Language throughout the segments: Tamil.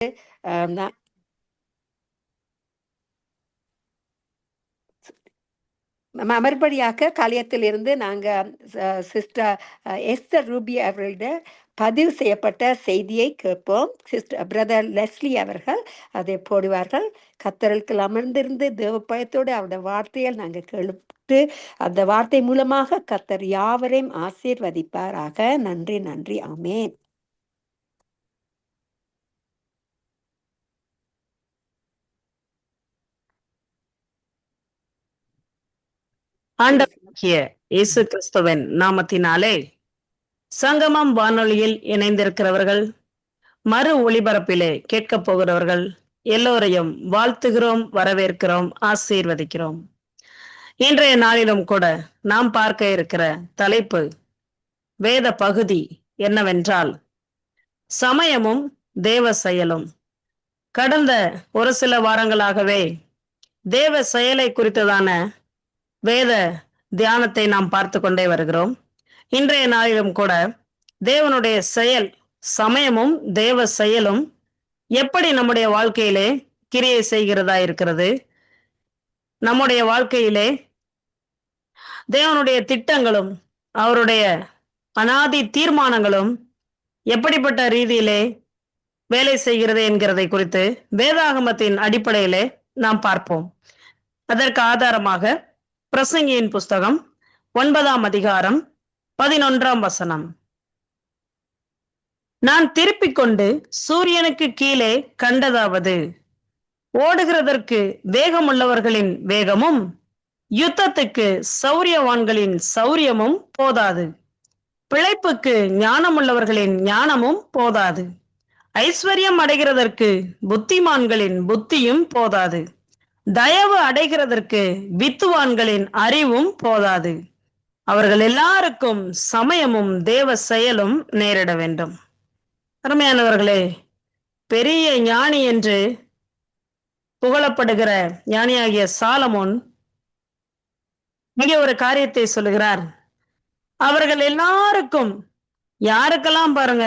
நான் மறுபடியாக கலையத்திலிருந்து நாங்கள் சிஸ்டர் எஸ்தர் ரூபி அவர்களிட பதிவு செய்யப்பட்ட செய்தியை கேட்போம். சிஸ்டர் பிரதர் லெஸ்லி அவர்கள் அதை போடுவார்கள். கத்தர்களுக்கு அமர்ந்திருந்து தேவ பயத்தோடு அவருடைய வார்த்தைகள் நாங்கள் கேட்டு அந்த வார்த்தை மூலமாக கத்தர் யாவரையும் ஆசீர்வதிப்பாராக. நன்றி நன்றி, ஆமேன். ஆண்டவராகிய இயேசு கிறிஸ்துவின் நாமத்தினாலே சங்கமம் வானொலியில் இணைந்திருக்கிறவர்கள், மறு ஒளிபரப்பிலே கேட்கப் போகிறவர்கள் எல்லோரையும் வாழ்த்துகிறோம், வரவேற்கிறோம், ஆசீர்வதிக்கிறோம். இன்றைய நாளிலும் கூட நாம் பார்க்க இருக்கிற தலைப்பு, வேத பகுதி என்னவென்றால் சமயமும் தேவ செயலும். கடந்த ஒரு சில வாரங்களாகவே தேவ செயலை குறித்ததான வேத தியானத்தை நாம் பார்த்து கொண்டே வருகிறோம். இன்றைய நாளிலும் கூட தேவனுடைய செயல், சமயமும் தேவ செயலும் எப்படி நம்முடைய வாழ்க்கையிலே கிரியை செய்கிறதா இருக்கிறது, நம்முடைய வாழ்க்கையிலே தேவனுடைய திட்டங்களும் அவருடைய அனாதி தீர்மானங்களும் எப்படிப்பட்ட ரீதியிலே வேலை செய்கிறது என்கிறதை குறித்து வேதாகமத்தின் அடிப்படையிலே நாம் பார்ப்போம். அதற்கு ஆதாரமாக பிரசங்கியின் புஸ்தகம் 9ஆம் அதிகாரம் 11ஆம் வசனம். நான் திருப்பிக் கொண்டு சூரியனுக்கு கீழே கண்டதாவது, ஓடுகிறதற்கு வேகமுள்ளவர்களின் வேகமும் யுத்தத்துக்கு சௌரியவான்களின் சௌரியமும் போதாது, பிழைப்புக்கு ஞானமுள்ளவர்களின் ஞானமும் போதாது, ஐஸ்வர்யம் அடைகிறதற்கு புத்திமான்களின் புத்தியும் போதாது, தயவு அடைகிறதற்கு வித்துவான்களின் அறிவும் போதாது, அவர்கள் எல்லாருக்கும் சமயமும் தேவ செயலும் நேரிட வேண்டும். அருமையானவர்களே, பெரிய ஞானி என்று புகழப்படுகிற ஞானியாகிய சாலமோன் இங்கே ஒரு காரியத்தை சொல்லுகிறார். அவர்கள் எல்லாருக்கும், யாருக்கெல்லாம் பாருங்க,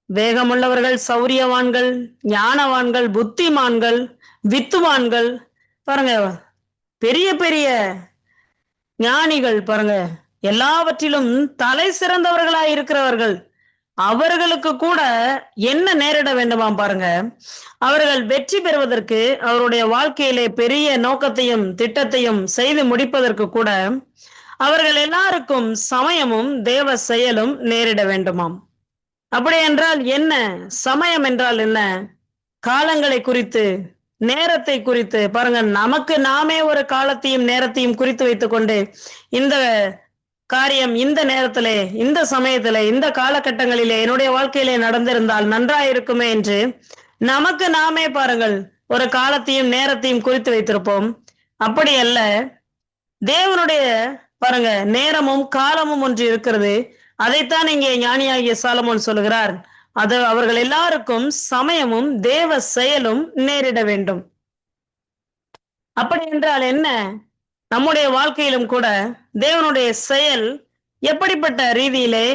வேகமுள்ளவர்கள், சௌரியவான்கள், ஞானவான்கள், புத்திமான்கள், வித்துவான்கள், பாருங்க, பெரிய பெரிய ஞானிகள், பாருங்க, எல்லாவற்றிலும் தலை சிறந்தவர்களாய் இருக்கிறவர்கள், அவர்களுக்கு கூட என்ன நேரிட வேண்டுமாம் பாருங்க. அவர்கள் வெற்றி பெறுவதற்கு, அவருடைய வாழ்க்கையிலே பெரிய நோக்கத்தையும் திட்டத்தையும் செய்து முடிப்பதற்கு கூட அவர்கள் எல்லாருக்கும் சமயமும் தேவ செயலும் நேரிட வேண்டுமாம். அப்படி என்றால் என்ன? சமயம் என்றால் என்ன? காலங்களை குறித்து, நேரத்தை குறித்து, பாருங்க, நமக்கு நாமே ஒரு காலத்தையும் நேரத்தையும் குறித்து வைத்துக் கொண்டு இந்த காரியம் இந்த நேரத்திலே, இந்த சமயத்திலே, இந்த காலகட்டங்களிலே என்னுடைய வாழ்க்கையிலே நடந்திருந்தால் நன்றாயிருக்குமே என்று நமக்கு நாமே பாருங்கள் ஒரு காலத்தையும் நேரத்தையும் குறித்து வைத்திருப்போம். அப்படி அல்ல, தேவனுடைய பாருங்க நேரமும் காலமும் ஒன்று இருக்கிறது. அதைத்தான் இங்கே ஞானியாகிய சாலமோன் சொல்லுகிறார். அது அவர்கள் எல்லாருக்கும் சமயமும் தேவ செயலும் நேரிட வேண்டும். அப்படி என்றால் என்ன? நம்முடைய வாழ்க்கையிலும் கூட தேவனுடைய செயல் எப்படிப்பட்ட ரீதியிலே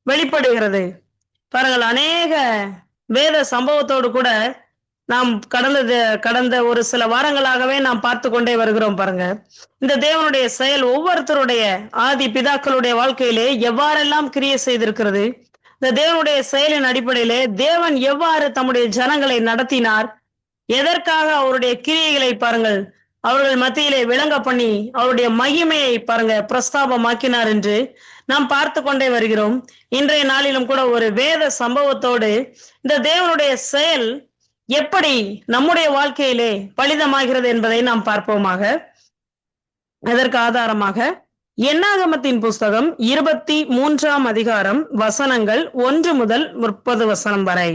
வெளிப்படுகிறது பாருங்கள். அநேக வேத சம்பவத்தோடு கூட நாம் கடந்த ஒரு சில வாரங்களாகவே நாம் பார்த்து கொண்டே வருகிறோம். பாருங்க, இந்த தேவனுடைய செயல் ஒவ்வொருத்தருடைய ஆதி பிதாக்களுடைய வாழ்க்கையிலே எவ்வாறெல்லாம் கிரியை செய்திருக்கிறது. இந்த தேவனுடைய செயலின் அடிப்படையிலே தேவன் எவ்வாறு தம்முடைய ஜனங்களை நடத்தினார், எதற்காக அவருடைய கிரியைகளை பாருங்கள் அவர்கள் மத்தியிலே விளங்க பண்ணி அவருடைய மகிமையை பாருங்க பிரஸ்தாபமாக்கினார் என்று நாம் பார்த்து கொண்டே வருகிறோம். இன்றைய நாளிலும் கூட ஒரு வேத சம்பவத்தோடு இந்த தேவனுடைய செயல் எப்படி நம்முடைய வாழ்க்கையிலே பலிதமாகிறது என்பதை நாம் பார்ப்போமாக. அதற்கு ஆதாரமாக என்னாகமத்தின் புஸ்தகம் 23ஆம் அதிகாரம் வசனங்கள் 1 முதல் 30 வசனம் வரை.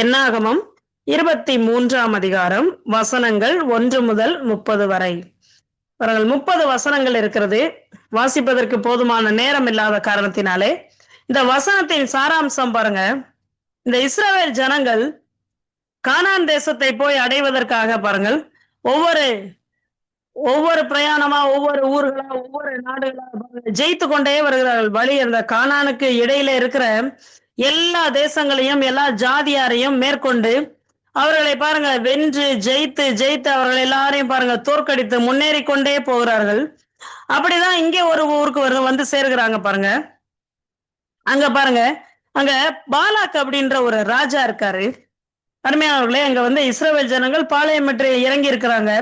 என்னாகமம் 23ஆம் அதிகாரம் வசனங்கள் 1 முதல் 30 வரை. 30 வசனங்கள் இருக்கிறது. வாசிப்பதற்கு போதுமான நேரம் இல்லாத காரணத்தினாலே இந்த வசனத்தின் சாராம்சம் பாருங்க. இந்த இஸ்ரவேல் ஜனங்கள் கானான் தேசத்தை போய் அடைவதற்காக பாருங்கள் ஒவ்வொரு பிரயாணமா, ஒவ்வொரு ஊர்களா, ஒவ்வொரு நாடுகளா ஜெயித்து கொண்டே வருகிறார்கள். வழி அந்த கானானுக்கு இடையில இருக்கிற எல்லா தேசங்களையும் எல்லா ஜாதியாரையும் மேற்கொண்டு அவர்களை பாருங்க வென்று ஜெயித்து ஜெயித்து அவர்கள் எல்லாரையும் பாருங்க தோற்கடித்து முன்னேறி கொண்டே போகிறார்கள். அப்படிதான் இங்கே ஒரு ஊருக்கு வந்து சேர்கிறாங்க பாருங்க. அங்க பாருங்க, அங்க பாலாக் அப்படின்ற ஒரு ராஜா இருக்காரு. அருமையானவர்களே, அங்க வந்து இஸ்ரவேல் ஜனங்கள் பாளையமற்று இறங்கி இருக்கிறாங்க.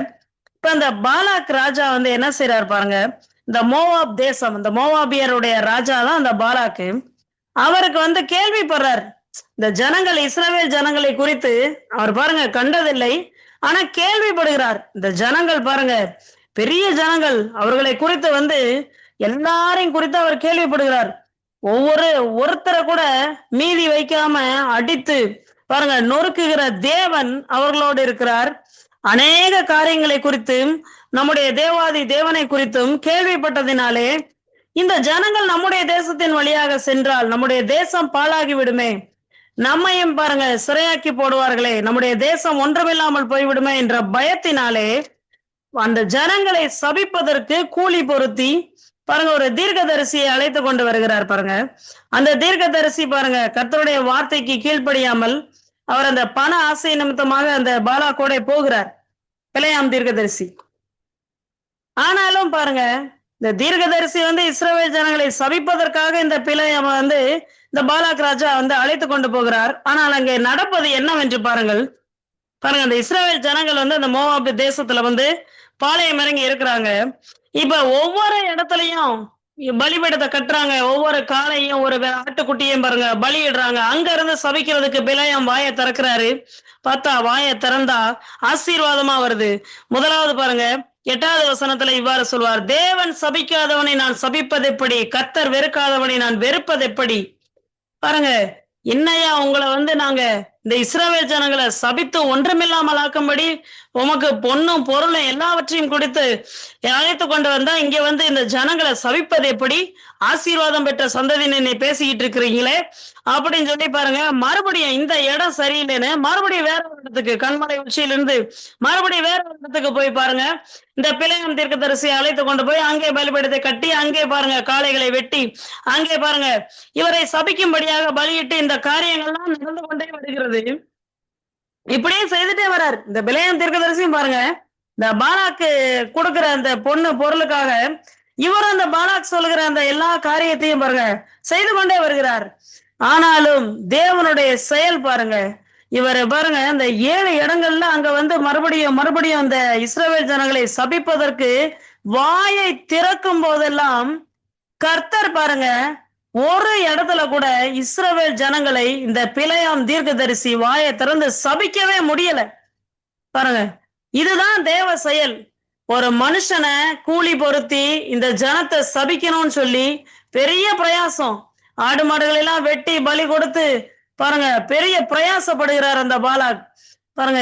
இப்ப அந்த பாலாக் ராஜா வந்து என்ன செய்யறாரு பாருங்க, இந்த மோவாப் தேசம், இந்த மோவாபியருடைய ராஜா தான் அந்த பாலாக்கு. அவருக்கு வந்து கேள்விப்படுறார், இந்த ஜனங்கள் இஸ்ரவேல் ஜனங்களை குறித்து அவர் பாருங்க கண்டதில்லை, ஆனா கேள்விப்படுகிறார். இந்த ஜனங்கள் பாருங்க பெரிய ஜனங்கள், அவர்களை குறித்து வந்து எல்லாரையும் குறித்து அவர் கேள்விப்படுகிறார். ஒருத்தரை கூட மீதி வைக்காம அடித்து பாருங்க நொறுக்குகிற தேவன் அவர்களோடு இருக்கிறார். அநேக காரியங்களை குறித்தும் நம்முடைய தேவாதி தேவனை குறித்தும் கேள்விப்பட்டதினாலே இந்த ஜனங்கள் நம்முடைய தேசத்தின் வழியாக சென்றால் நம்முடைய தேசம் பாழாகி விடுமே, நம்மையும் பாருங்க சிறையாக்கி போடுவார்களே, நம்முடைய தேசம் ஒன்றுமில்லாமல் போய்விடுமே என்ற பயத்தினாலே அந்த ஜனங்களை சபிப்பதற்கு கூலி பொருத்தி பாருங்க ஒரு தீர்க்கதரிசியை அழைத்து கொண்டு வருகிறார் பாருங்க. அந்த தீர்க்கதரிசி பாருங்க கர்த்தருடைய வார்த்தைக்கு கீழ்ப்படியாமல் அவர் அந்த பண ஆசை நிமித்தமாக அந்த பாலாக்கோட போகிறார், பிலேயாம் தீர்க்கதரிசி. ஆனாலும் பாருங்க இந்த தீர்க்கதரிசி வந்து இஸ்ரவேல் ஜனங்களை சபிப்பதற்காக இந்த பிலேயாம் வந்து இந்த பாலாக் ராஜா வந்து அழைத்து கொண்டு போகிறார். ஆனால் அங்கே நடப்பது என்னவென்று பாருங்கள். பாருங்க அந்த இஸ்ரவேல் ஜனங்கள் வந்து அந்த மோவாப் தேசத்துல வந்து பாளையம் இறங்கி இருக்கிறாங்க. இப்ப ஒவ்வொரு இடத்துலயும் பலிபீடத்தை கட்டுறாங்க, ஒவ்வொரு காலையும் ஒரு ஆட்டுக்குட்டியும் பாருங்க பலியிடுறாங்க. அங்க இருந்து சபிக்கிறதுக்கு பிலேயாம் வாயை திறக்கிறாரு. பார்த்தா வாயை திறந்தா ஆசீர்வாதமா வருது. முதலாவது பாருங்க 8வது வசனத்துல இவ்வாறு சொல்வார், தேவன் சபிக்காதவனை நான் சபிப்பது எப்படி, கர்த்தர் வெறுக்காதவனை நான் வெறுப்பது எப்படி. பாருங்க, என்னையா உங்களை வந்து நாங்க இந்த இஸ்ரவேல் ஜனங்களை சபித்து ஒன்றுமில்லாமல் ஆக்கும்படி உமக்கு பொண்ணும் பொருளும் எல்லாவற்றையும் கொடுத்து அழைத்து கொண்டு வந்தா இங்க வந்து இந்த ஜனங்களை சபிப்பது எப்படி, ஆசீர்வாதம் பெற்ற சந்ததியினை பேசிக்கிட்டு இருக்கிறீங்களே அப்படின்னு சொல்லி பாருங்க. மறுபடியும் இந்த இடம் சரியில்லைன்னு மறுபடியும் வேற ஒரு இடத்துக்கு, கண்மலை உச்சியிலிருந்து மறுபடியும் வேற ஒரு இடத்துக்கு போய் பாருங்க இந்த பிலேயாம் தீர்க்கதரிசியை அழைத்து கொண்டு போய் அங்கே பலிபீடத்தை கட்டி அங்கே பாருங்க காளைகளை வெட்டி அங்கே பாருங்க இவரை சபிக்கும்படியாக பலியிட்டு இந்த காரியங்கள்லாம் நடந்து கொண்டே வருகிறது. இப்படியே செய்துட்டே வர்றார் இந்த பிலேயாம் தீர்க்கதரிசியும். பாருங்க இந்த பாலாக்கு கொடுக்கிற அந்த பொண்ணு பொருளுக்காக இவர் அந்த பாலாக் சொல்லுகிற அந்த எல்லா காரியத்தையும் பாருங்க செய்து கொண்டே வருகிறார். ஆனாலும் தேவனுடைய செயல் பாருங்க, இவர் பாருங்க இந்த 7 இடங்கள்ல அங்க வந்து மறுபடியும் அந்த இஸ்ரவேல் ஜனங்களை சபிப்பதற்கு வாயை திறக்கும் போதெல்லாம் கர்த்தர் பாருங்க ஒரு இடத்துல கூட இஸ்ரவேல் ஜனங்களை இந்த பிலேயாம் தீர்க்கதரிசி வாயை திறந்து சபிக்கவே முடியல. பாருங்க, இதுதான் தேவ செயல். ஒரு மனுஷனை கூலி பொருத்தி இந்த ஜனத்தை சபிக்கணும்னு சொல்லி பெரிய பிரயாசம், ஆடு மாடுகள் எல்லாம் வெட்டி பலி கொடுத்து பாருங்க பெரிய பிரயாசப்படுகிறார் அந்த பாலாக். பாருங்க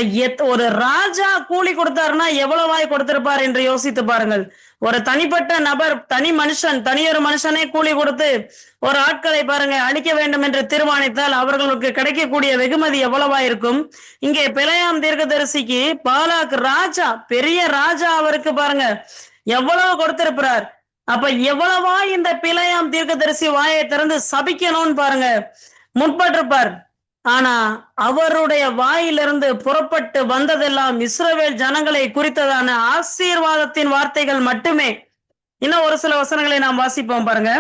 ஒரு ராஜா கூலி கொடுத்தாருன்னா எவ்வளவாய் கொடுத்திருப்பார் என்று யோசித்து பாருங்கள். ஒரு தனிப்பட்ட நபர், தனி மனுஷன், தனியொரு மனுஷனே கூலி கொடுத்து ஒரு ஆட்களை பாருங்க அழிக்க வேண்டும் என்று தீர்மானித்தால் அவர்களுக்கு கிடைக்கக்கூடிய வெகுமதி எவ்வளவா இருக்கும். இங்கே பிலேயாம் தீர்க்கதரிசிக்கு பாலாக் ராஜா, பெரிய ராஜா, அவருக்கு பாருங்க எவ்வளவு கொடுத்திருப்பார். அப்ப எவ்வளவா இந்த பிலேயாம் தீர்க்கதரிசி வாயை திறந்து சபிக்கணும்னு பாருங்க முற்பட்டிருப்பார். ஆனா அவருடைய வாயிலிருந்து புறப்பட்டு வந்ததெல்லாம் இஸ்ரவேல் ஜனங்களை குறித்ததான ஆசீர்வாதத்தின் வார்த்தைகள் மட்டுமே. இன்னும் ஒரு சில வசனங்களை நாம் வாசிப்போம் பாருங்க.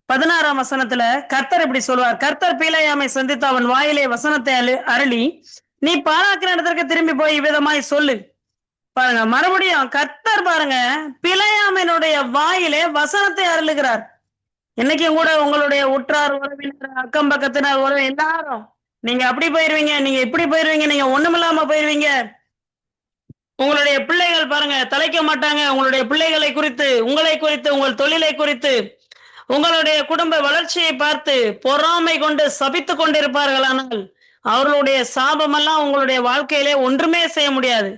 16ஆம் வசனத்துல கர்த்தர் இப்படி சொல்வார், கர்த்தர் பிலேயாமை சந்தித்து அவன் வாயிலே வசனத்தை அருளி, நீ பாலாக்கிற இடத்திற்கு திரும்பி போய் இவ்விதமாய் சொல்லு. பாருங்க மறுபடியும் கர்த்தர் பாருங்க பிலேயாமினுடைய வாயிலே வசனத்தை அருளுகிறார். இன்னைக்கும் கூட உங்களுடைய உற்றார் உறவினர், அக்கம் பக்கத்தினர், உறவு எல்லாரும் நீங்க அப்படி போயிருவீங்க, நீங்க இப்படி போயிருவீங்க, நீங்க ஒண்ணுமில்லாம போயிருவீங்க. உங்களுடைய பிள்ளைகள் பாருங்க தலைக்க மாட்டாங்க. உங்களுடைய பிள்ளைகளை குறித்து, உங்களை குறித்து, உங்கள் தொழிலை குறித்து, உங்களுடைய குடும்ப வளர்ச்சியை பார்த்து பொறாமை கொண்டு சபித்து கொண்டிருப்பார்கள். ஆனால் அவர்களுடைய சாபமெல்லாம் உங்களுடைய வாழ்க்கையிலே ஒன்றுமே செய்ய முடியாது.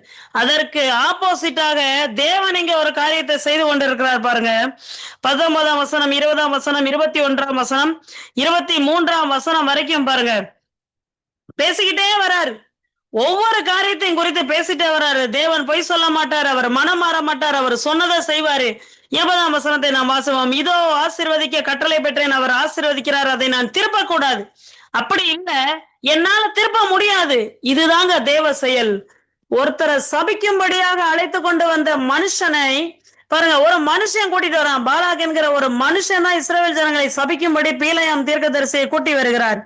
அதற்கு ஆப்போசிட்டாக தேவன் இங்க ஒரு காரியத்தை செய்து கொண்டிருக்கிறார் பாருங்க. 19ஆம் வசனம், 20ஆம் வசனம், 21ஆம் வசனம், 23ஆம் வசனம் வரைக்கும் பாருங்க பேசிக்கிட்டே வராரு. ஒவ்வொரு காரியத்தையும் குறித்து பேசிட்டே வராரு. தேவன் பொய் சொல்ல மாட்டார், அவர் மனம் மாற மாட்டார், அவர் சொன்னதை செய்வாரு. 20ஆம் வசனத்தை நாம் வாசிப்போம். இதோ ஆசீர்வதிக்க கட்டளை பெற்றேன், அவர் ஆசீர்வதிக்கிறார், அதை நான் திருப்ப கூடாது. அப்படி இல்ல, என்னால திருப்ப முடியாது. இதுதாங்க தேவ செயல். ஒருத்தரை சபிக்கும்படியாக அழைத்து கொண்டு வந்த மனுஷனை பாருங்க, ஒரு மனுஷன் கூட்டிட்டு வரான். பாலாக் என்கிற ஒரு மனுஷன் தான் இஸ்ரவேல் ஜனங்களை சபிக்கும்படி பீலையாம் தீர்க்கதரிசியை கூட்டி வருகிறார்.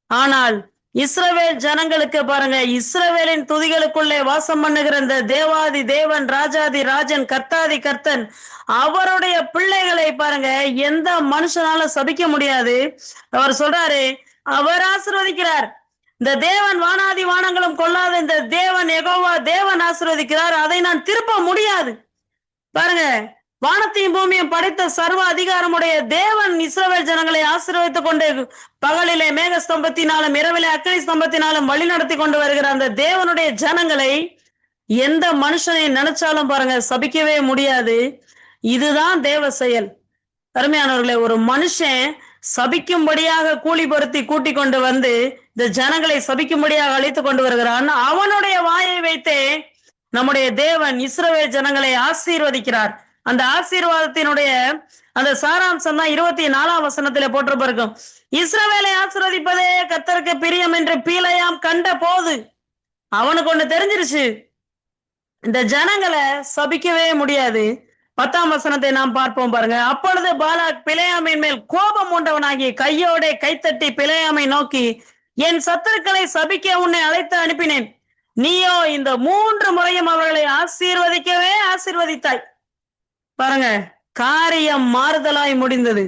ஆனால் இஸ்ரவேல் ஜனங்களுக்கு பாருங்க, இஸ்ரவேலின் துதிகளுக்குள்ளே வாசம் பண்ணுகிற இந்த தேவாதி தேவன், ராஜாதி ராஜன், கர்த்தாதி கர்த்தன், அவருடைய பிள்ளைகளை பாருங்க எந்த மனுஷனால சபிக்க முடியாது. அவர் சொல்றாரு, அவர் ஆசீர்வதிக்கிறார். இந்த தேவன் வானாதி வானங்களும் கொள்ளாத இந்த தேவன் யெகோவா தேவன் ஆசீர்வதிக்கிறார். அதை நான் திருப்ப முடியாது. பாருங்க, வானத்தையும் பூமியும் படைத்த சர்வ அதிகாரமுடைய தேவன் இஸ்ரவேல் ஜனங்களை ஆசீர்வதித்துக் கொண்டு பகலிலே மேக ஸ்தம்பத்தினாலும் இரவிலே அக்கினி ஸ்தம்பத்தினாலும் வழி நடத்தி கொண்டு வருகிற அந்த தேவனுடைய ஜனங்களை எந்த மனுஷனை நினைச்சாலும் பாருங்க சபிக்கவே முடியாது. இதுதான் தேவ செயல். அருமையானவர்களே, ஒரு மனுஷன் சபிக்கும்படியாக கூலி பொருத்தி கூட்டிக் கொண்டு வந்து இந்த ஜனங்களை சபிக்கும்படியாக அழைத்து கொண்டு வருகிறான். அவனுடைய வாயை வைத்தே நம்முடைய தேவன் இஸ்ரவேல் ஜனங்களை ஆசீர்வதிக்கிறார். அந்த ஆசீர்வாதத்தினுடைய அந்த சாராம்சம் தான் 24ஆம் வசனத்திலே போட்டிருக்கும். இஸ்ரவேலை ஆசீர்வதிப்பதே கர்த்தருக்கு பிரியம் என்று பீலையாம் கண்ட போது அவனுக்கு ஒண்ணு தெரிஞ்சிருச்சு, இந்த ஜனங்களை சபிக்கவே முடியாது. 10ஆம் வசனத்தை நாம் பார்ப்போம் பாருங்க. அப்பொழுது பாலாக் பிலேயாமின் மேல் கோபம் உண்டவனாகி கையோட கைத்தட்டி பிலேயாமை நோக்கி, என் சத்துருக்களை சபிக்க உன்னை அழைத்து அனுப்பினேன், நீயோ இந்த 3 முறையும் அவர்களை ஆசீர்வதிக்கவே ஆசீர்வதித்தாய். பாருங்க, காரியம் மாறுதலாய் முடிந்தது.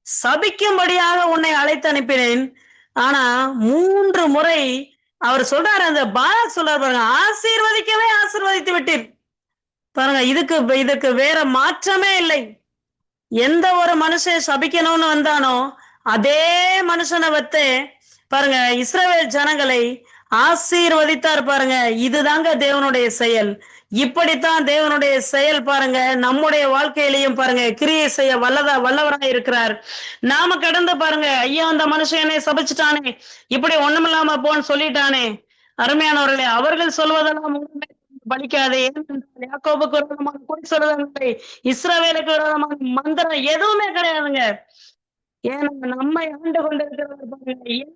சபிக்கும்படியாக உன்னை அழைத்து அனுப்பினேன், ஆனா 3 முறை அவர் சொல்றாரு, அந்த பாலாக் சொல்றாரு பாருங்க, ஆசீர்வதிக்கவே ஆசீர்வதித்து விட்டீர். பாருங்க, இதுக்கு வேற மாற்றமே இல்லை. எந்த ஒரு மனுஷன் சபிக்கணும்னு வந்தானோ அதே மனுஷனை வைத்து பாருங்க இஸ்ரவேல் ஜனங்களை ஆசீர்வதித்தார். பாருங்க, இதுதாங்க தேவனுடைய செயல். இப்படித்தான் தேவனுடைய செயல் பாருங்க நம்முடைய வாழ்க்கையிலையும் பாருங்க கிரியை செய்ய வல்லவராக இருக்கிறார். நாம கடந்து பாருங்க, ஐயா அந்த மனுஷனை சபிச்சுட்டானே, இப்படி ஒண்ணுமில்லாம போன்னு சொல்லிட்டானே. அருமையானவர்களே, அவர்கள் சொல்வதெல்லாம் பலிக்காதே. யாக்கோபுக்கு விரோதமான குறி சொல்லுதலை, இஸ்ரவேலுக்கு விரோதமான மந்திரம் எதுவுமே கிடையாதுங்க. ஏன்னா நம்மை ஆண்டு கொண்டிருக்கிறவர்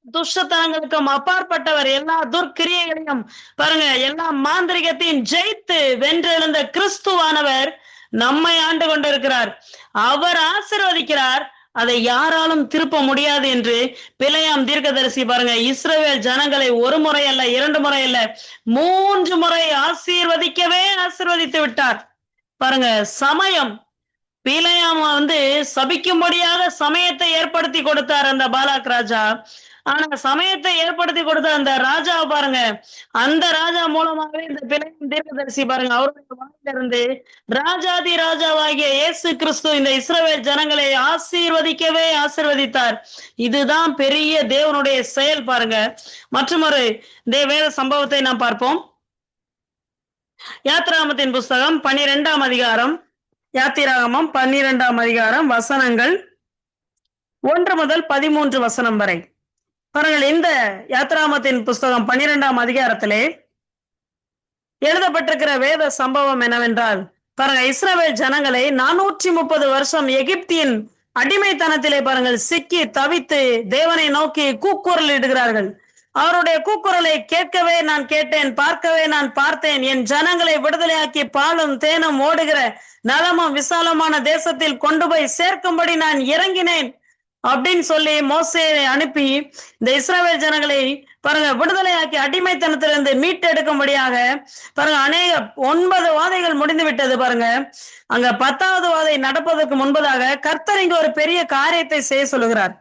துஷ்டத்தனங்களுக்கும் அப்பாற்பட்டவர், எல்லா துர்க்கிரியைகளையும் பாருங்க எல்லா மாந்திரிகத்தையும் ஜெயித்து வென்றெழுந்த கிறிஸ்துவானவர் நம்மை ஆண்டு கொண்டிருக்கிறார். அவர் ஆசீர்வதிக்கிறார், அதை யாராலும் திருப்ப முடியாது என்று பிலேயாம் தீர்க்கதரிசி பாருங்க இஸ்ரவேல் ஜனங்களை 1 முறை அல்ல 2 முறை அல்ல 3 முறை ஆசீர்வதிக்கவே ஆசீர்வதித்து விட்டார். பாருங்க, சமயம் பிலேயாம் சபிக்கும்படியாக சமயத்தை ஏற்படுத்தி கொடுத்தார் அந்த பாலாக் ராஜா. ஆனா சமயத்தை ஏற்படுத்தி கொடுத்த அந்த ராஜா பாருங்க, அந்த ராஜா மூலமாகவே இந்த பிலேயாம் தீர்க்கதரிசி பாருங்க அவருடைய வாயிலிருந்து ராஜாதி ராஜாவாகிய இயேசு கிறிஸ்து இந்த இஸ்ரவேல் ஜனங்களை ஆசீர்வதிக்கவே ஆசீர்வதித்தார். இதுதான் பெரிய தேவனுடைய செயல். பாருங்க, மற்றொரு வேத சம்பவத்தை நாம் பார்ப்போம். யாத்திராகமத்தின் புஸ்தகம் 12ஆம் அதிகாரம், யாத்திராகமம் 12ஆம் அதிகாரம் வசனங்கள் 1 முதல் 13 வசனம் வரை. பாருங்கள், இந்த யாத்திராகமத்தின் புஸ்தகம் 12ஆம் அதிகாரத்திலே எழுதப்பட்டிருக்கிற வேத சம்பவம் என்னவென்றால், பாருங்க இஸ்ரவேல் ஜனங்களை 430 வருஷம் எகிப்தியின் அடிமைத்தனத்திலே பாருங்கள் சிக்கி தவித்து தேவனை நோக்கி கூக்குரல் இடுகிறார்கள். அவருடைய கூக்குரலை கேட்கவே நான் கேட்டேன், பார்க்கவே நான் பார்த்தேன், என் ஜனங்களை விடுதலையாக்கி பாலும் தேனும் ஓடுகிற நலமும் விசாலமான தேசத்தில் கொண்டு போய் சேர்க்கும்படி நான் இறங்கினேன் அப்படின்னு சொல்லி மோசேயை அனுப்பி இந்த இஸ்ரவேல் ஜனங்களை பாருங்க விடுதலையாக்கி அடிமைத்தனத்திலிருந்து மீட்டெடுக்கும்படியாக பாருங்க 9 வாதைகள் முடிந்து விட்டது. பாருங்க, அங்க 10வது வாதை நடப்பதற்கு முன்பதாக கர்த்தர் இங்க ஒரு பெரிய காரியத்தை செய்ய சொல்லுகிறார்.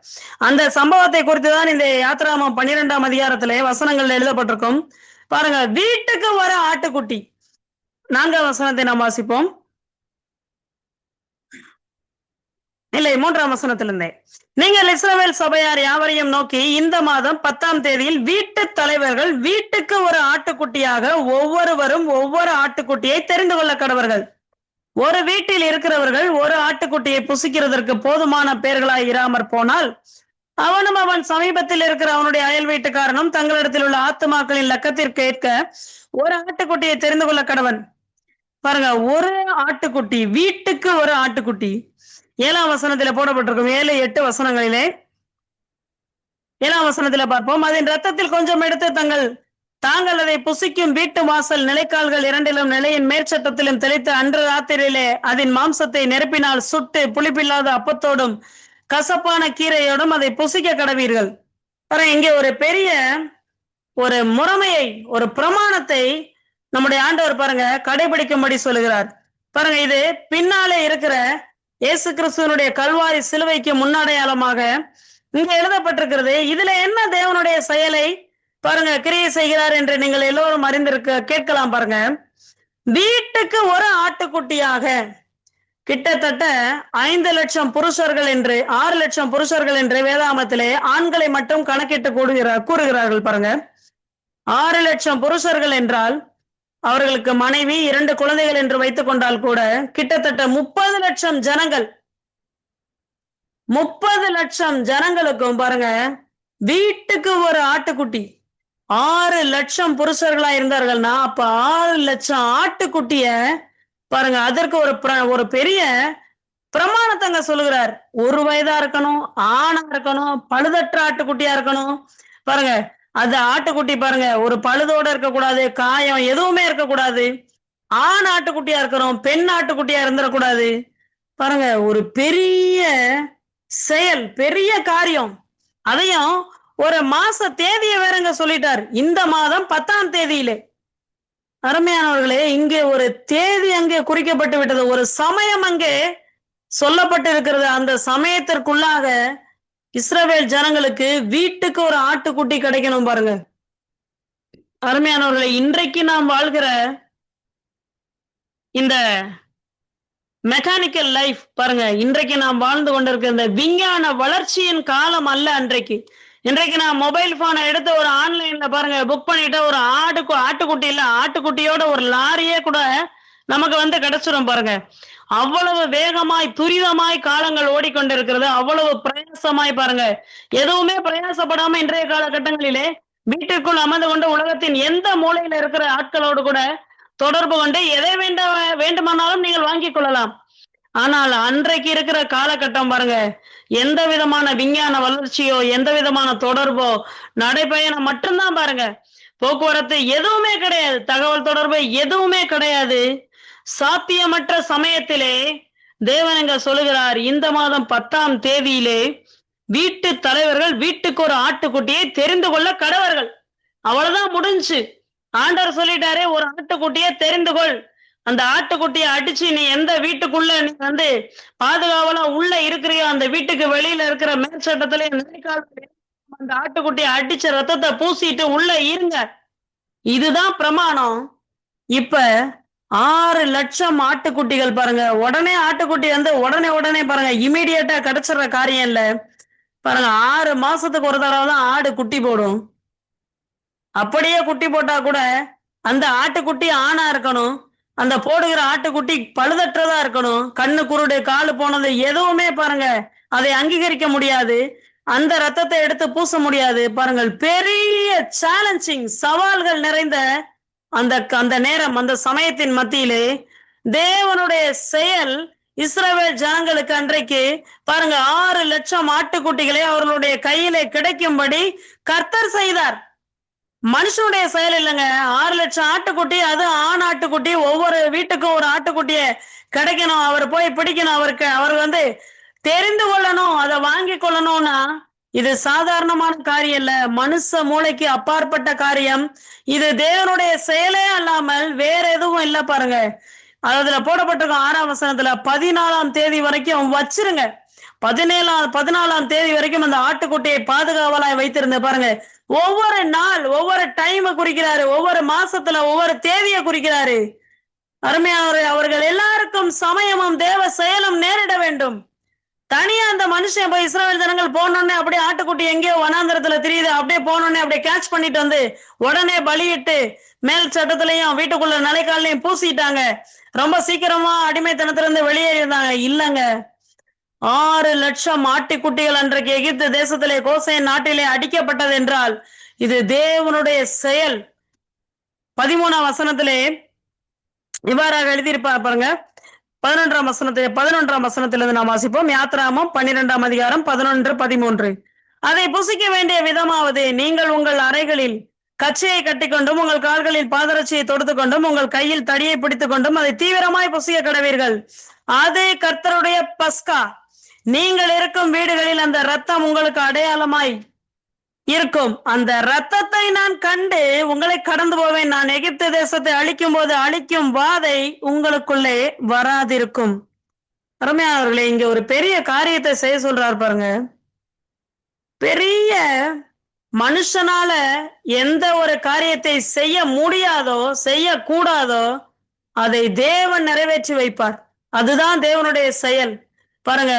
அந்த சம்பவத்தை குறித்துதான் இந்த யாத்திராகமம் 12ஆம் அதிகாரத்திலே வசனங்கள் எழுதப்பட்டிருக்கும். பாருங்க, வீட்டுக்கு வர ஆட்டுக்குட்டி. 4ஆம் வசனத்தை நாம் வாசிப்போம். இல்லை, 3ஆம் வசனத்திலிருந்தே, நீங்கள் இஸ்ரவேல் சபையார் யாவரையும் நோக்கி இந்த மாதம் 10ஆம் தேதியில் வீட்டு தலைவர்கள் வீட்டுக்கு ஒரு ஆட்டுக்குட்டியாக ஒவ்வொருவரும் ஒவ்வொரு ஆட்டுக்குட்டியை தெரிந்து கொள்ள கடவர்கள். ஒரு வீட்டில் இருக்கிறவர்கள் ஒரு ஆட்டுக்குட்டியை புசிக்கிறதற்கு போதுமான பேர்களாய் இராமற் போனால் அவனும் அவன் சமீபத்தில் இருக்கிற அவனுடைய அயல் வீட்டுக்காரனும் தங்களிடத்தில் உள்ள ஆத்துமாக்களின் லக்கத்திற்கு ஏற்க ஒரு ஆட்டுக்குட்டியை தெரிந்து கொள்ள கடவன். பாருங்க, ஒரு ஆட்டுக்குட்டி, வீட்டுக்கு ஒரு ஆட்டுக்குட்டி. 7ஆம் வசனத்திலே போடப்பட்டிருக்கும். 7, 8 வசனங்களிலே 7ஆம் வசனத்துல பார்ப்போம். அதன் ரத்தத்தில் கொஞ்சம் எடுத்து தாங்கள் அதை புசிக்கும் வீட்டு வாசல் நிலைக்கால்கள் இரண்டிலும் நிலையின் மேற்சட்டத்திலும் தெளித்து அன்று ராத்திரியிலே அதன் மாம்சத்தை நெருப்பினால் சுட்டு புளிப்பில்லாத அப்பத்தோடும் கசப்பான கீரையோடும் அதை புசிக்க கடவீர்கள். இங்கே ஒரு பெரிய ஒரு முறைமையை, ஒரு பிரமாணத்தை நம்முடைய ஆண்டவர் பாருங்க கடைபிடிக்கும்படி சொல்லுகிறார். பாருங்க, இது பின்னாலே இருக்கிற இயேசு கிறிஸ்துவனுடைய கல்வாரி சிலுவைக்கு முன்னடையாளமாக இங்க எழுதப்பட்டிருக்கிறது. இதுல என்ன தேவனுடைய செயலை பாருங்க கிரியை செய்கிறார் என்று நீங்கள் எல்லோரும் அறிந்திருக்க கேட்கலாம். பாருங்க, வீட்டுக்கு ஒரு ஆட்டுக்குட்டியாக கிட்டத்தட்ட 5 லட்சம் புருஷர்கள் என்று 6 லட்சம் புருஷர்கள் என்று வேதாமத்திலே ஆண்களை மட்டும் கணக்கிட்டு கூறுகிறார்கள். பாருங்க, 6 லட்சம் புருஷர்கள் என்றால் அவர்களுக்கு மனைவி 2 குழந்தைகள் என்று வைத்துக் கொண்டால் கூட கிட்டத்தட்ட 30 லட்சம் ஜனங்கள், 30 லட்சம் ஜனங்களுக்கும் பாருங்க வீட்டுக்கு ஒரு ஆட்டுக்குட்டி. 6 லட்சம் புருஷர்களா இருந்தார்கள்னா அப்ப 6 லட்சம் ஆட்டுக்குட்டிய பாருங்க, அதற்கு ஒரு பெரிய பிரமாணத்தங்க சொல்லுகிறார். 1 வயதா இருக்கணும், ஆணா இருக்கணும், பழுதற்ற ஆட்டுக்குட்டியா இருக்கணும். பாருங்க, அந்த ஆட்டுக்குட்டி பாருங்க ஒரு பழுதோட இருக்கக்கூடாது, காயம் எதுவுமே இருக்கக்கூடாது, ஆண் ஆட்டுக்குட்டியா இருக்கணும், பெண் ஆட்டுக்குட்டியா இருந்துடக்கூடாது. பாருங்க, ஒரு பெரிய செயல், பெரிய காரியம். அதையும் ஒரு மாச தேதியை வேறங்க சொல்லிட்டார். இந்த மாதம் 10ஆம் தேதியிலே. அருமையானவர்களே, இங்கே ஒரு தேதி அங்கே குறிக்கப்பட்டு விட்டது, ஒரு சமயம் அங்கே சொல்லப்பட்டு இருக்கிறது. அந்த சமயத்திற்குள்ளாக இஸ்ரவேல் ஜனங்களுக்கு வீட்டுக்கு ஒரு ஆட்டுக்குட்டி கிடைக்கணும். பாருங்க அருமையானவர்களே, இன்றைக்கு நாம் வாழ்கிற இந்த மெக்கானிக்கல் லைஃப் பாருங்க, இன்றைக்கு நாம் வாழ்ந்து கொண்டிருக்கிற இந்த விஞ்ஞான வளர்ச்சியின் காலம் அல்ல அன்றைக்கு. இன்றைக்கு நான் மொபைல் போனை எடுத்து ஒரு ஆன்லைன்ல பாருங்க புக் பண்ணிட்டு ஒரு ஆட்டுக்குட்டி இல்ல ஆட்டுக்குட்டியோட ஒரு லாரியே கூட நமக்கு கிடைச்சிடும். பாருங்க, அவ்வளவு வேகமாய் துரிதமாய் காலங்கள் ஓடிக்கொண்டிருக்கிறது, அவ்வளவு பிரயாசமாய். பாருங்க, எதுவுமே பிரயாசப்படாம இன்றைய காலகட்டங்களிலே வீட்டுக்குள் அமர்ந்து கொண்டு உலகத்தின் எந்த மூலையில இருக்கிற ஆட்களோடு கூட தொடர்பு கொண்டு எதை வேண்டுமானாலும் நீங்கள் வாங்கிக் கொள்ளலாம். ஆனால் அன்றைக்கு இருக்கிற காலகட்டம் பாருங்க, எந்த விதமான விஞ்ஞான வளர்ச்சியோ எந்த விதமான தொடர்போ நடைபயணம் மட்டும்தான். பாருங்க, போக்குவரத்து எதுவுமே கிடையாது, தகவல் தொடர்பு எதுவுமே கிடையாது. சாத்தியமற்ற சமயத்திலே தேவன் எங்க சொல்லுகிறார், இந்த மாதம் 10ஆம் தேதியிலே வீட்டு தலைவர்கள் வீட்டுக்கு ஒரு ஆட்டுக்குட்டியை தெரிந்து கொள்ள கடவர்கள். அவ்வளவுதான், முடிஞ்சு. ஆண்டவர் சொல்லிட்டாரே, ஒரு ஆட்டுக்குட்டியை தெரிந்து கொள். அந்த ஆட்டுக்குட்டியை அடிச்சு நீ எந்த வீட்டுக்குள்ள நீ பாதுகாவலா உள்ள இருக்கிறியோ அந்த வீட்டுக்கு வெளியில இருக்கிற மேற்சட்டத்திலே அந்த ஆட்டுக்குட்டியை அடிச்ச ரத்தத்தை பூசிட்டு உள்ள இருங்க. இதுதான் பிரமாணம். இப்ப 6 லட்சம் ஆட்டுக்குட்டிகள் பாருங்க, உடனே ஆட்டுக்குட்டி உடனே பாருங்க இமீடியட்டா கிடைச்சிடுற காரியம் இல்ல. பாருங்க, 6 மாசத்துக்கு ஒரு தடவை தான் ஆடு குட்டி போடும். அப்படியே குட்டி போட்டா கூட அந்த ஆட்டுக்குட்டி ஆணா இருக்கணும், அந்த போடுகிற ஆட்டுக்குட்டி பழுதற்றதா இருக்கணும், கண்ணு குருடு காலு போனது எதுவுமே பாருங்க அதை அங்கீகரிக்க முடியாது, அந்த ரத்தத்தை எடுத்து பூச முடியாது. பாருங்கள், பெரிய சேலஞ்சிங் சவால்கள் நிறைந்த அந்த நேரம், அந்த சமயத்தின் மத்தியிலே தேவனுடைய செயல் இஸ்ரவேல் ஜனங்களுக்கு அன்றைக்கு பாருங்க 6 லட்சம் ஆட்டுக்குட்டிகளை அவர்களுடைய கையிலே கிடைக்கும்படி கர்த்தர் செய்தார். மனுஷனுடைய செயல் இல்லைங்க. 6 லட்சம் ஆட்டுக்குட்டி, அது ஆண் ஆட்டுக்குட்டி, ஒவ்வொரு வீட்டுக்கும் ஒரு ஆட்டுக்குட்டிய கிடைக்கணும், அவர் போய் பிடிக்கணும், அவர் தெரிந்து கொள்ளணும், அதை வாங்கி கொள்ளணும்னா இது சாதாரணமான காரியம் இல்ல, மனுஷ மூளைக்கு அப்பாற்பட்ட காரியம். இது தேவனுடைய செயலே அல்லாமல் வேற எதுவும் இல்ல. பாருங்க, அதுல போடப்பட்டிருக்கும் 6ஆம் வசனத்துல 14ஆம் தேதி வரைக்கும் வச்சிருங்க. 14ஆம் தேதி வரைக்கும் அந்த ஆட்டுக்குட்டியை பாதுகாவலாய் வைத்திருந்த பாருங்க, ஒவ்வொரு நாள் ஒவ்வொரு டைம் குறிக்கிறாரு, ஒவ்வொரு மாசத்துல ஒவ்வொரு தேதியை குறிக்கிறாரு. அருமையானவரே, அவர்கள் எல்லாருக்கும் சமயமும் தேவ செயலும் நேரிட வேண்டும். தனியா அந்த மனுஷன் போய் இஸ்ரவேல் ஜனங்கள் போனோடனே அப்படியே ஆட்டுக்குட்டி எங்கேயோ வனாந்திரத்துல தெரியுது, அப்படியே போனோடனே அப்படியே கேட்ச் பண்ணிட்டு உடனே பலியிட்டு மேல் சட்டத்திலையும் வீட்டுக்குள்ள நிலைக்காலையும் பூசிட்டாங்க, ரொம்ப சீக்கிரமா அடிமைத்தனத்திலிருந்து வெளியேறியிருந்தாங்க. இல்லங்க, 6 லட்சம் ஆட்டுக்குட்டிகள் அன்றைக்கு எகிப்து தேசத்திலே கோசேன் நாட்டிலே அடிக்கப்பட்டது என்றால் இது தேவனுடைய செயல். 13ஆம் வசனத்திலே இவ்வாறாக எழுதியிருப்பார். பாருங்க, 11ஆம் வசனத்திலிருந்து நாம் வாசிப்போம். யாத்ராகமம் 12ஆம் அதிகாரம் 11, 13. அதை புசிக்க வேண்டிய விதமாவது, நீங்கள் உங்கள் அறைகளில் கச்சையை கட்டிக்கொண்டும் உங்கள் கால்களில் பாதரட்சியை தொடுத்துக் கொண்டும் உங்கள் கையில் தடியை பிடித்துக் கொண்டும் அதை தீவிரமாய் புசிக்க கடவீர்கள். அது கர்த்தருடைய பஸ்கா. நீங்கள் இருக்கும் வீடுகளில் அந்த ரத்தம் உங்களுக்கு அடையாளமாய் இருக்கும். அந்த ரத்தத்தை நான் கண்டு உங்களை கடந்து போவேன். நான் எகிப்து தேசத்தை அழிக்கும் போது அழிக்கும் வாதை உங்களுக்குள்ளே வராதிருக்கும். அருமையானவர்களே, இங்க ஒரு பெரிய காரியத்தை செய்ய சொல்றாரு பாருங்க. பெரிய மனுஷனால எந்த ஒரு காரியத்தை செய்ய முடியாதோ செய்யக்கூடாதோ அதை தேவன் நிறைவேற்றி வைப்பார். அதுதான் தேவனுடைய செயல். பாருங்க,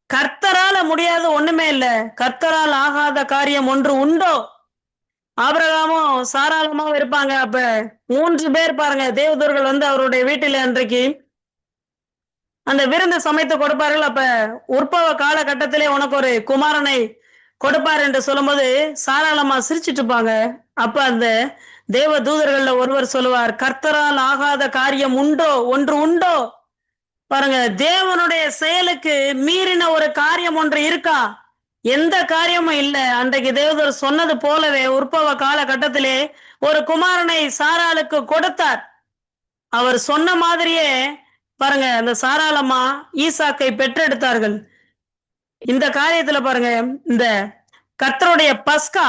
கர்த்தரால முடியாத ஒண்ணுமே இல்ல. கர்த்தரால் ஆகாத காரியம் ஒன்று உண்டோ? ஆபிரகாமும் சாராளமாவும் இருப்பாங்க. அப்ப 3 பேர் பாருங்க, தேவதூர்கள் வந்து அவருடைய வீட்டில அன்றைக்கு அந்த விருந்து சமைத்து கொடுப்பார்கள். அப்ப உற்பவ காலகட்டத்திலே உனக்கு ஒரு குமாரனை கொடுப்பார் என்று சொல்லும்போது சாராளமா சிரிச்சிட்டு இருப்பாங்க. அப்ப அந்த தேவ தூதர்கள்ல ஒருவர் சொல்லுவார், கர்த்தரால் ஆகாத காரியம் உண்டோ? ஒன்று உண்டோ? பாருங்க, தேவனுடைய செயலுக்கு மீறின ஒரு காரியம் ஒன்று இருக்கா? எந்த காரியமும் இல்ல. அன்றைக்கு தேவதூதர் சொன்னது போலவே உற்பவ காலகட்டத்திலே ஒரு குமாரனை சாராளுக்கு கொடுத்தார். அவர் சொன்ன மாதிரியே பாருங்க, அந்த சாராளம்மா ஈசாக்கை பெற்றெடுத்தார்கள். இந்த காரியத்துல பாருங்க, இந்த கர்த்தருடைய பஸ்கா,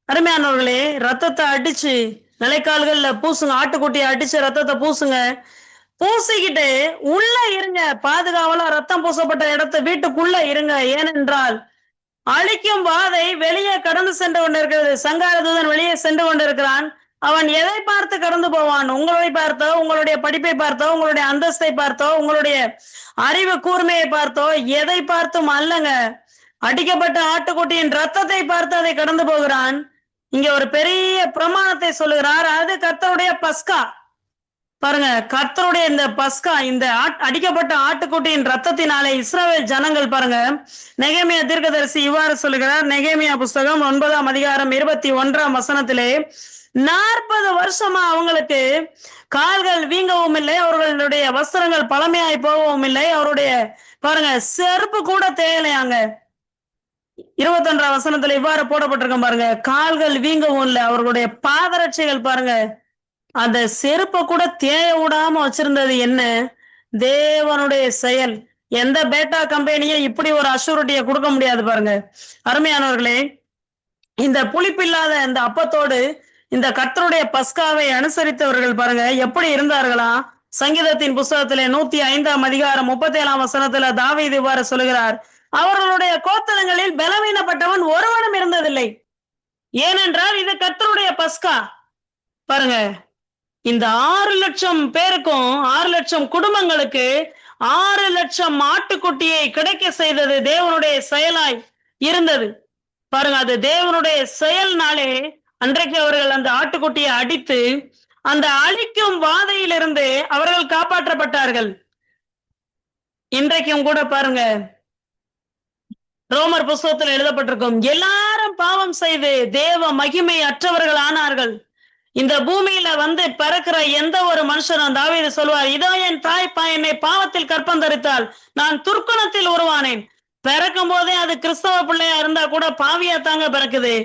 அருமையானவர்களே, ரத்தத்தை அடிச்சு நிலைக்கால்கள்ல பூசுங்க. ஆட்டுக்குட்டியை அடிச்சு ரத்தத்தை பூசுங்க. பூசிக்கிட்டு உள்ள இருங்க. பாதுகாவலா ரத்தம் பூசப்பட்ட இடத்தை வீட்டுக்குள்ள இருங்க. ஏனென்றால் அழிக்கும் வாதை வெளியே கடந்து சென்று கொண்டிருக்கிறது. சங்கார தூதன் வெளியே சென்று கொண்டிருக்கிறான். அவன் எதை பார்த்து கடந்து போவான்? உங்களை பார்த்தோ, உங்களுடைய படிப்பை பார்த்தோ, உங்களுடைய அந்தஸ்தை பார்த்தோ, உங்களுடைய அறிவு கூர்மையை பார்த்தோ, எதை பார்த்தும் அல்லங்க. அடிக்கப்பட்ட ஆட்டுக்குட்டியின் ரத்தத்தை பார்த்து அதை கடந்து போகிறான். இங்க ஒரு பெரிய பிரமாணத்தை சொல்லுகிறார். அது கர்த்தருடைய பஸ்கா. பாருங்க, கர்த்தருடைய இந்த பஸ்கா, இந்த அடிக்கப்பட்ட ஆட்டுக்குட்டியின் ரத்தத்தினாலே இஸ்ரவேல் ஜனங்கள் பாருங்க, நெகேமியா தீர்க்கதரிசி இவ்வாறு சொல்லுகிறார். நெகேமியா புஸ்தகம் 9ஆம் அதிகாரம் 21ஆம் வசனத்திலே, 40 வருஷமா அவங்களுக்கு கால்கள் வீங்கவும் இல்லை, அவர்களுடைய வஸ்திரங்கள் பழமையாய் போகவும் இல்லை, அவருடைய பாருங்க செருப்பு கூட தேயலையாங்க. 21ஆம் வசனத்துல இவ்வாறு போடப்பட்டிருக்க பாருங்க, கால்கள் வீங்கவும் இல்லை, அவர்களுடைய பாதரட்சைகள் பாருங்க அந்த செருப்பை கூட தேய விடாம வச்சிருந்தது. என்ன? தேவனுடைய செயல். எந்த பேட்டா கம்பெனியும் இப்படி ஒரு அஷூரிட்டியை கொடுக்க முடியாது. பாருங்க அருமையானவர்களே, இந்த புளிப்பில்லாத இந்த அப்பத்தோடு இந்த கர்த்தருடைய பஸ்காவை அனுசரித்தவர்கள் பாருங்க எப்படி இருந்தார்களா? சங்கீதத்தின் புஸ்தகத்திலே 105ஆம் அதிகாரம் 37ஆம் வசனத்துல தாவீது இவ்வாறு சொல்லுகிறார், அவர்களுடைய கோத்தலங்களில் பலவீனப்பட்டவன் ஒருவனும் இருந்ததில்லை. ஏனென்றால் இது கர்த்தருடைய பஸ்கா. பாருங்க, இந்த 6 லட்சம் பேருக்கும் 6 லட்சம் குடும்பங்களுக்கு 6 லட்சம் ஆட்டுக்குட்டியை கிடைக்க செய்தது தேவனுடைய செயலாய் இருந்தது. பாருங்க, அது தேவனுடைய செயல்னாலே அன்றைக்கு அவர்கள் அந்த ஆட்டுக்குட்டியை அடித்து அந்த அழிக்கும் வாதையிலிருந்து அவர்கள் காப்பாற்றப்பட்டார்கள். இன்றைக்கும் கூட பாருங்க, ரோமர் புஸ்தகத்தில் எழுதப்பட்டிருக்கும், எல்லாரும் பாவம் செய்து தேவ மகிமை அற்றவர்கள் ஆனார்கள். இந்த பூமியில வந்து பிறக்கிற எந்த ஒரு மனுஷனும், தாவீது சொல்வார், இதோ என் தாய்ப்பா என்னை பாவத்தில் கற்பந்தரித்தால் நான் துர்க்குணத்தில் உருவானேன். பிறக்கும் போதே அது கிறிஸ்தவ பிள்ளையா இருந்தா கூட பாவியா தாங்க பிறக்குது.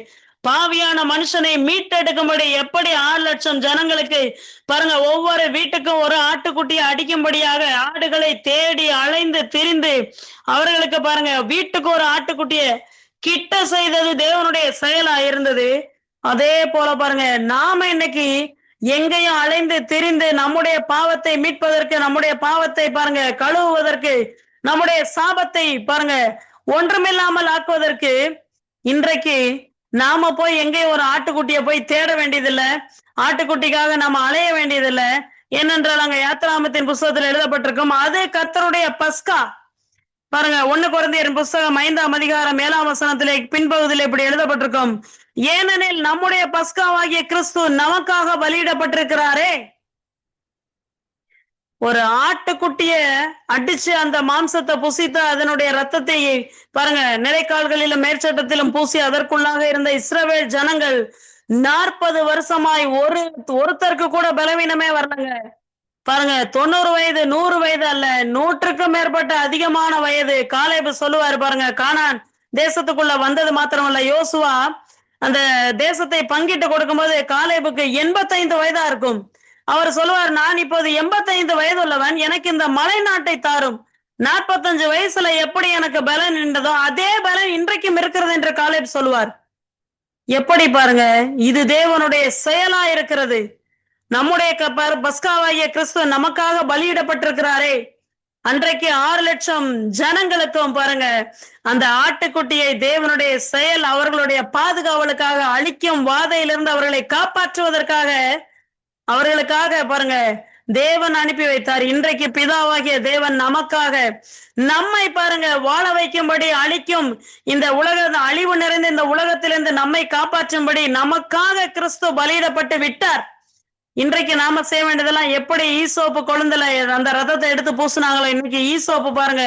பாவியான மனுஷனை மீட்டெடுக்கும்படி எப்படி 6 லட்சம் ஜனங்களுக்கு பாருங்க, ஒவ்வொரு வீட்டுக்கும் ஒரு ஆட்டுக்குட்டியை அடிக்கும்படியாக ஆடுகளை தேடி அலைந்து திரிந்து அவர்களுக்கு பாருங்க வீட்டுக்கு ஒரு ஆட்டுக்குட்டியை கிட்ட செய்தது தேவனுடைய செயலா இருந்தது. அதே போல பாருங்க, நாம இன்னைக்கு எங்கேயும் அலைந்து திரிந்து நம்முடைய பாவத்தை மீட்பதற்கு, நம்முடைய பாவத்தை பாருங்க கழுவுவதற்கு, நம்முடைய சாபத்தை பாருங்க ஒன்றுமில்லாமல் ஆக்குவதற்கு இன்றைக்கு நாம போய் எங்கேயும் ஒரு ஆட்டுக்குட்டியை போய் தேட வேண்டியதில்லை. ஆட்டுக்குட்டிக்காக நாம அலைய வேண்டியதில்லை. ஏனென்றால் அங்க யாத்திராமத்தின் புஸ்தகத்தில் எழுதப்பட்டிருக்கும், அது கர்த்தருடைய பஸ்கா. பாருங்க, 1 கொரிந்தியர் புஸ்தகம் 5ஆம் அதிகாரம் 7ஆம் வசனத்திலே பின்பகுதியில் இப்படி எழுதப்பட்டிருக்கும், ஏனெனில் நம்முடைய பஸ்காவாகிய கிறிஸ்து நமக்காக பலியிடப்பட்டிருக்கிறாரே. ஒரு ஆட்டுக்குட்டிய அடிச்சு அந்த மாம்சத்தை புசித்து அதனுடைய ரத்தத்தை பாருங்க நிலைக்கால்களிலும் மேற்சட்டத்திலும் பூசி அதற்குள்ளாக இருந்த இஸ்ரவேல் ஜனங்கள் 40 வருஷமாய் ஒருத்தருக்கு கூட பலவீனமே வரலங்க. பாருங்க, 90 வயது 100 வயது அல்ல, 100க்கும் மேற்பட்ட அதிகமான வயது. காலேபு சொல்லுவாரு பாருங்க, கானான் தேசத்துக்குள்ள வந்தது மாத்திரமல்ல, யோசுவா அந்த தேசத்தை பங்கிட்டு கொடுக்கும்போது காலேபுக்கு 85 வயதா இருக்கும். அவர் சொல்லுவார், நான் இப்போது 85 வயது உள்ளவன், எனக்கு இந்த மலை நாட்டை தாரும். 45 வயசுல எப்படி எனக்கு பலன் நின்றதோ அதே பலன் இன்றைக்கும் இருக்கிறது என்று காலேப் சொல்லுவார். எப்படி பாருங்க, இது தேவனுடைய செயலா இருக்கிறது. நம்முடைய பஸ்காவாகிய கிறிஸ்து நமக்காக பலியிடப்பட்டிருக்கிறாரே. அன்றைக்கு 6 லட்சம் ஜனங்களுக்கும் பாருங்க, அந்த ஆட்டுக்குட்டியை தேவனுடைய செயல் அவர்களுடைய பாதுகாவலுக்காக, அழிக்கும் வாதையிலிருந்து அவர்களை காப்பாற்றுவதற்காக, அவர்களுக்காக பாருங்க தேவன் அனுப்பி வைத்தார். இன்றைக்கு பிதாவாகிய தேவன் நமக்காக நம்மை பாருங்க வாழ வைக்கும்படி, அழிக்கும் இந்த உலக அழிவு நிறைந்த இந்த உலகத்திலிருந்து நம்மை காப்பாற்றும்படி நமக்காக கிறிஸ்து பலியிடப்பட்டு விட்டார். இன்றைக்கு நாம செய்ய வேண்டியதெல்லாம், எப்படி ஈசோப்பு கொழுந்துல அந்த ரத்தத்தை எடுத்து பூசினாங்களோ, இன்னைக்கு ஈசோப்பு பாருங்க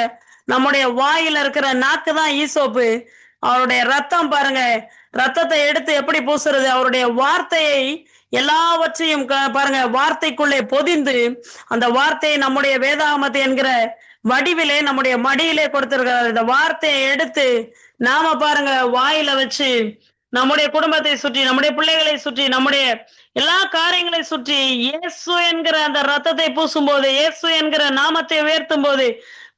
நம்முடைய வாயில இருக்கிற நாக்கு தான் ஈசோப்பு. அவருடைய ரத்தம் பாருங்க, ரத்தத்தை எடுத்து எப்படி பூசுறது, அவருடைய வார்த்தையை எல்லாவற்றையும் பாருங்க வார்த்தைக்குள்ளே பொதிந்து, அந்த வார்த்தையை நம்முடைய வேதாகமத்தை என்கிற வடிவிலே நம்முடைய மடியிலே கொடுத்திருக்கிறார். இந்த வார்த்தையை எடுத்து நாம பாருங்க வாயில வச்சு நம்முடைய குடும்பத்தை சுற்றி, நம்முடைய பிள்ளைகளை சுற்றி, நம்முடைய எல்லா காரியங்களை சுற்றி இயேசு என்கிற அந்த ரத்தத்தை பூசும் போது, இயேசு என்கிற நாமத்தை உயர்த்தும் போது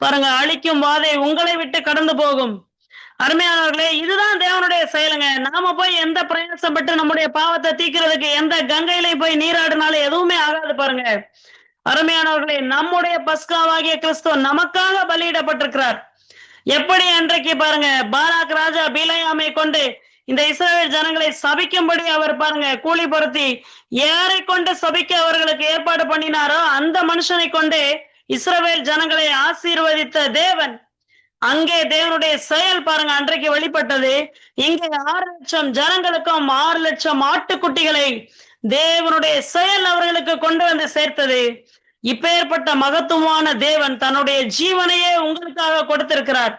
பாருங்க அழிக்கும் வாதை உங்களை விட்டு கடந்து போகும். அருமையானவர்களே, இதுதான் தேவனுடைய செயலுங்க. நாம போய் எந்த பிரயாசப்பட்டு நம்முடைய பாவத்தை தீக்கிறதுக்கு எந்த கங்கையிலையும் போய் நீராடினாலும் எதுவுமே ஆகாது. பாருங்க அருமையானவர்களே, நம்முடைய பஸ்காவாகிய கிறிஸ்து நமக்காக பலியிடப்பட்டிருக்கிறார். எப்படி அன்றைக்கு பாருங்க பாராக் ராஜா பீலையாமை கொண்டு இந்த இஸ்ரவேல் ஜனங்களை சபிக்கும்படி அவர் பாருங்க கூலி பொருத்தி யாரை கொண்டு சபிக்க அவர்களுக்கு ஏற்பாடு பண்ணினாரோ அந்த மனுஷனை கொண்டு இஸ்ரவேல் ஜனங்களை ஆசீர்வதித்த தேவன், அங்கே தேவனுடைய செயல் பாருங்க அன்றைக்கு வெளிப்பட்டது. இங்கே 6 லட்சம் ஜனங்களுக்கும் 6 லட்சம் ஆட்டுக்குட்டிகளை தேவனுடைய செயல் அவர்களுக்கு கொண்டு வந்து சேர்த்தது. இப்பேற்பட்ட மகத்துவமான தேவன் தன்னுடைய ஜீவனையே உங்களுக்காக கொடுத்திருக்கிறார்.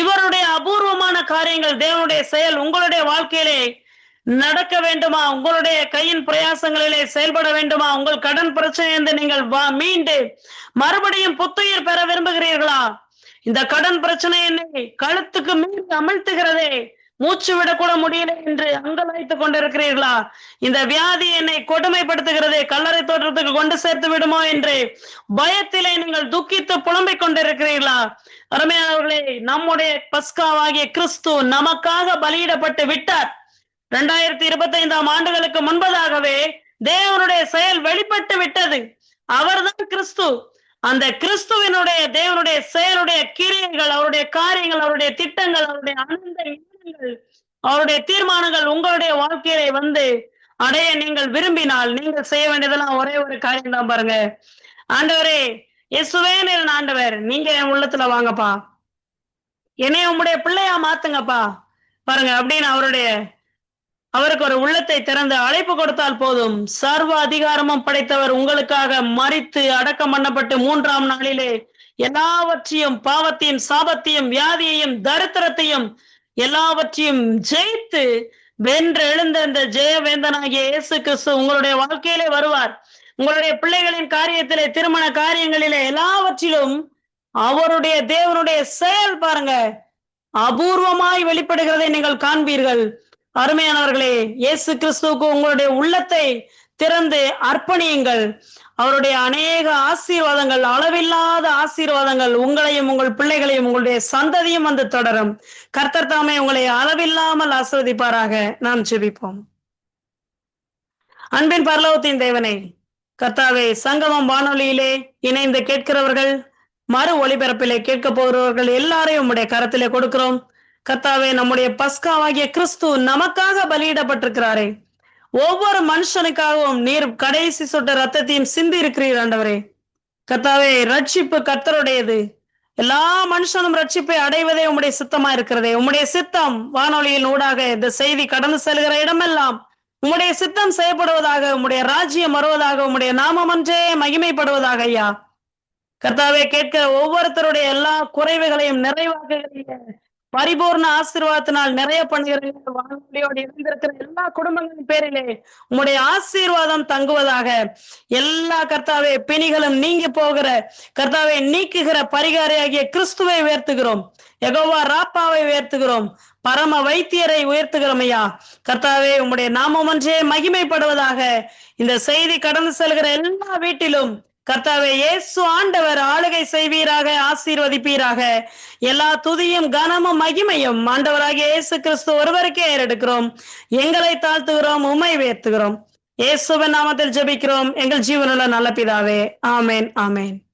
இவருடைய அபூர்வமான காரியங்கள், தேவனுடைய செயல் உங்களுடைய வாழ்க்கையிலே நடக்க வேண்டுமா? உங்களுடைய கையின் பிரயாசங்களிலே செயல்பட வேண்டுமா? உங்கள் கடன் பிரச்சனை நீங்கள் மீண்டு மறுபடியும் புத்துயிர் பெற விரும்புகிறீர்களா? இந்த கடன் பிரச்சனை என்னை கழுத்துக்கு மீறி அமிழ்த்துகிறதே, மூச்சு விடக்கூட முடியல என்று அங்கலாய்த்து கொண்டிருக்கிறீர்களா? இந்த வியாதி என்னை கொடுமைப்படுத்துகிறது, கல்லறை தோற்றத்துக்கு கொண்டு சேர்த்து விடுமோ என்று பயத்திலே நீங்கள் துக்கித்து புலம்பிக் கொண்டிருக்கிறீர்களா? அருமையானவர்களே, நம்முடைய பஸ்காவாகிய கிறிஸ்து நமக்காக பலியிடப்பட்டு விட்டார். 2025 ஆண்டுகளுக்கு முன்பதாகவே தேவனுடைய செயல் வெளிப்பட்டு விட்டது. அவர்தான் கிறிஸ்து. அந்த கிறிஸ்துவினுடைய தேவனுடைய செயலுடைய கிரியைகள், அவருடைய காரியங்கள், அவருடைய திட்டங்கள், அவருடைய அனந்த எண்ணங்கள், அவருடைய தீர்மானங்கள் உங்களுடைய வாழ்க்கையிலே வந்து அடைய நீங்கள் விரும்பினால் நீங்கள் செய்ய வேண்டியதெல்லாம் ஒரே ஒரு காரியம் தான். பாருங்க, ஆண்டவரே இயேசுவே நீர் ஆண்டவர், நீங்க என் உள்ளத்துல வாங்கப்பா, என்னைய உங்களுடைய பிள்ளையா மாத்துங்கப்பா பாருங்க அப்படின்னு அவருக்கு ஒரு உள்ளத்தை திறந்து அழைப்பு கொடுத்தால் போதும். சர்வ அதிகாரமும் படைத்தவர் உங்களுக்காக மரித்து அடக்கம் பண்ணப்பட்டு 3ஆம் நாளிலே எல்லாவற்றையும், பாவத்தையும், சாபத்தையும், வியாதியையும், தரித்திரத்தையும் எல்லாவற்றையும் ஜெயித்து வென்று எழுந்த இந்த ஜெயவேந்தனாகிய இயேசு கிறிஸ்து உங்களுடைய வாழ்க்கையிலே வருவார். உங்களுடைய பிள்ளைகளின் காரியத்திலே, திருமண காரியங்களிலே, எல்லாவற்றிலும் அவருடைய தேவனுடைய செயல் பாருங்க அபூர்வமாய் வெளிப்படுகிறதை நீங்கள் காண்பீர்கள். அருமையானவர்களே, இயேசு கிறிஸ்துவுக்கு உங்களுடைய உள்ளத்தை திறந்து அர்ப்பணியுங்கள். அவருடைய அநேக ஆசீர்வாதங்கள், அளவில்லாத ஆசீர்வாதங்கள் உங்களையும் உங்கள் பிள்ளைகளையும் உங்களுடைய சந்ததியும் வந்து தொடரும். கர்த்தர் தாமே உங்களை அளவில்லாமல் ஆசீர்வதிப்பாராக. நாம் ஜெபிப்போம். அன்பின் பரலோகத்தின் தேவனே, கர்த்தாவே, சங்கமம் வானொலியிலே இணைந்து கேட்கிறவர்கள், மறு ஒளிபரப்பிலே கேட்க போகிறவர்கள் எல்லாரையும் உம்முடைய கரத்திலே கொடுக்கிறோம். கர்த்தாவே, நம்முடைய பஸ்காவாகிய கிறிஸ்து நமக்காக பலியிடப்பட்டிருக்கிறாரே, ஒவ்வொரு மனுஷனுக்காகவும் நீர் கடைசி சொட்ட ரத்தத்தையும் சிந்தி இருக்கிறீர் ஆண்டவரே. கர்த்தாவே, ரட்சிப்பு கர்த்தருடையது. எல்லா மனுஷனும் ரட்சிப்பை அடைவதே உம்முடைய சித்தமா இருக்கிறதே. உம்முடைய சித்தம் வானொலியின் ஊடாக இந்த செய்தி கடந்து செல்கிற இடமெல்லாம் உம்முடைய சித்தம் செய்யப்படுவதாக, உம்முடைய ராஜ்யம் வருவதாக, உம்முடைய நாமம் ஒன்றே மகிமைப்படுவதாக. ஐயா கர்த்தாவே, கேட்கிற ஒவ்வொருத்தருடைய எல்லா குறைவுகளையும் நிறைவாக்குகிறீங்க. பரிபூர்ண ஆசீர்வாதத்தினால் நிறைய பண்ணுகிற வானொலியோடு இருந்திருக்கிற எல்லா குடும்பங்களின் பேரிலே உம்முடைய ஆசீர்வாதம் தங்குவதாக. எல்லா கர்த்தாவே பிணிகளும் நீங்கி போகிற கர்த்தாவை நீக்குகிற பரிகாரியாகிய கிறிஸ்துவை உயர்த்துகிறோம். யெகோவா ராப்பாவை உயர்த்துகிறோம். பரம வைத்தியரை உயர்த்துகிறோம் ஐயா. கர்த்தாவே உம்முடைய நாமம் ஒன்றே மகிமைப்படுவதாக. இந்த செய்தி கடந்து செல்கிற எல்லா வீட்டிலும் கர்த்தாவே இயேசு ஆண்டவர் ஆளுகை செய்வீராக, ஆசீர்வதிப்பீராக. எல்லா துதியும் கனமும் மகிமையும் ஆண்டவராகிய இயேசு கிறிஸ்து ஒருவருக்கே ஏறெடுக்கிறோம். எங்களை தாழ்த்துகிறோம், உம்மை உயர்த்துகிறோம். இயேசுவின் நாமத்தில் ஜெபிக்கிறோம் எங்கள் ஜீவனுள்ள நல்ல பிதாவே. ஆமேன், ஆமேன்.